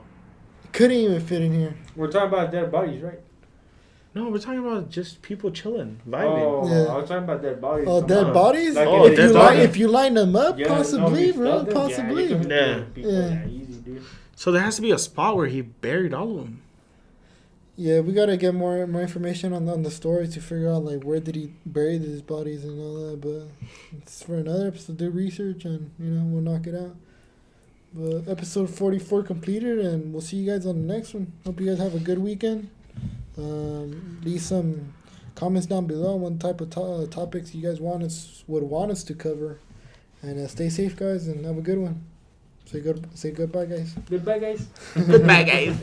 Couldn't even fit in here. We're talking about dead bodies, right? No, we're talking about just people chilling, vibing. Oh, Yeah. I was talking about dead bodies. Oh, dead bodies? Like if you line them up, possibly, bro. Possibly. Yeah, easy, dude. So there has to be a spot where he buried all of them. Yeah, we gotta get more information on the story to figure out, like, where did he bury these bodies and all that. But it's for another episode. Do research and, you know, we'll knock it out. But episode 44 completed, and we'll see you guys on the next one. Hope you guys have a good weekend. Leave some comments down below on what type of topics you guys would want us to cover. And stay safe, guys, and have a good one. Say goodbye, guys. Goodbye, guys. Goodbye, guys.